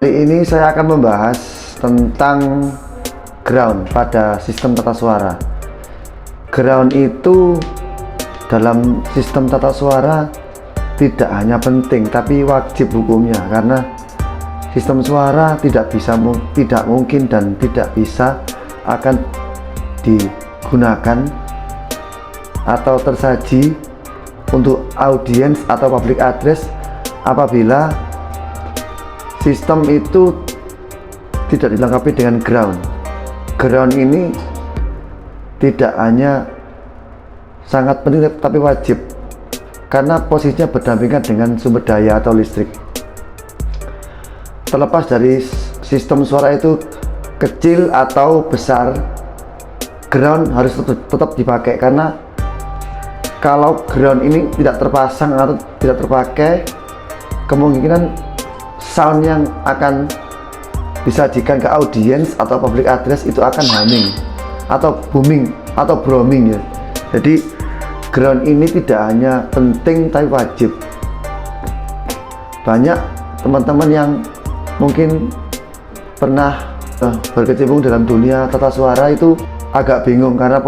Kali ini saya akan membahas tentang ground pada sistem tata suara. Ground itu dalam sistem tata suara tidak hanya penting tapi wajib hukumnya, karena sistem suara tidak mungkin dan tidak bisa akan digunakan atau tersaji untuk audiens atau public address apabila sistem itu tidak dilengkapi dengan ground. Ground ini tidak hanya sangat penting tapi wajib, karena posisinya berdampingan dengan sumber daya atau listrik. Terlepas dari sistem suara itu kecil atau besar, ground harus tetap dipakai, karena kalau ground ini tidak terpasang atau tidak terpakai, kemungkinan sound yang akan disajikan ke audiens atau public address itu akan humming atau booming atau broming ya. Jadi ground ini tidak hanya penting tapi wajib. Banyak teman-teman yang mungkin pernah berkecimpung dalam dunia tata suara itu agak bingung, karena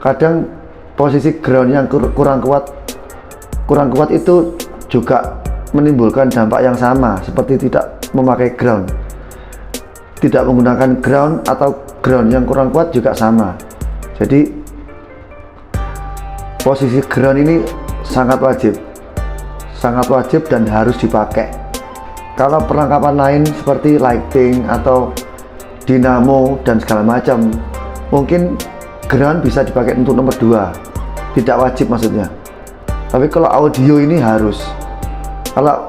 kadang posisi ground yang kurang kuat itu juga menimbulkan dampak yang sama seperti tidak memakai ground. Tidak menggunakan ground atau ground yang kurang kuat juga sama. Jadi posisi ground ini sangat wajib dan harus dipakai. Kalau perlengkapan lain seperti lighting atau dinamo dan segala macam, mungkin ground bisa dipakai untuk nomor 2, tidak wajib maksudnya. Tapi kalau audio ini harus. Kalau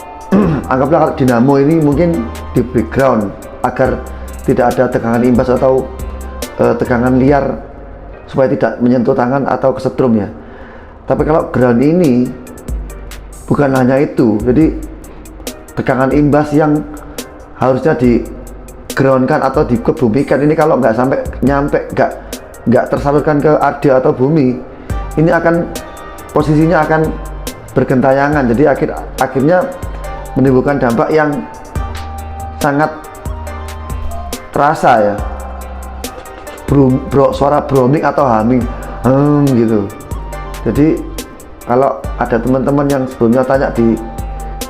anggaplah kalau dinamo ini mungkin di background agar tidak ada tegangan imbas atau tegangan liar supaya tidak menyentuh tangan atau kesetrum ya. Tapi kalau ground ini bukan hanya itu, jadi tegangan imbas yang harusnya di groundkan atau dikebumikan ini kalau nggak sampai nyampe, nggak tersalurkan ke radio atau bumi, ini akan posisinya akan bergentayangan. Jadi akhirnya menimbulkan dampak yang sangat terasa ya, suara broming atau humming gitu. Jadi kalau ada teman-teman yang sebelumnya tanya di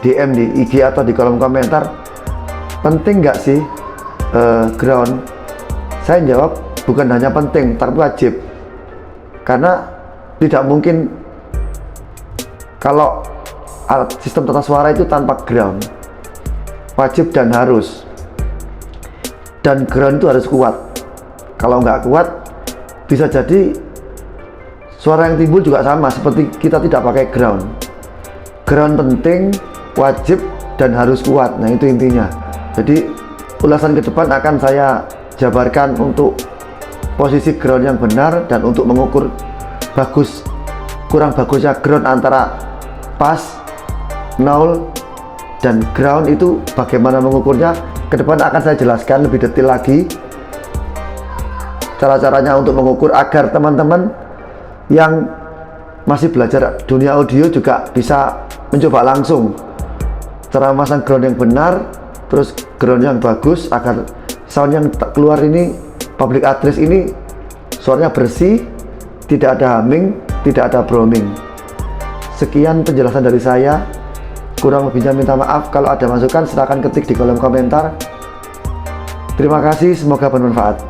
DM di IG atau di kolom komentar, penting nggak sih ground? Saya jawab bukan hanya penting tapi wajib, karena tidak mungkin kalau sistem tata suara itu tanpa ground. Wajib dan harus. Dan ground itu harus kuat. Kalau nggak kuat, bisa jadi suara yang timbul juga sama seperti kita tidak pakai ground. Ground penting, wajib, dan harus kuat. Nah itu intinya. Jadi ulasan ke depan akan saya jabarkan untuk posisi ground yang benar dan untuk mengukur kurang bagusnya ground antara pas, nol, dan ground itu bagaimana mengukurnya. Ke depan akan saya jelaskan lebih detail lagi cara-caranya untuk mengukur, agar teman-teman yang masih belajar dunia audio juga bisa mencoba langsung cara memasang ground yang benar, terus ground yang bagus, agar sound yang keluar ini, public address ini, suaranya bersih, tidak ada humming, tidak ada broming. Sekian penjelasan dari saya. Kurang lebihnya minta maaf. Kalau ada masukan silahkan ketik di kolom komentar. Terima kasih, semoga bermanfaat.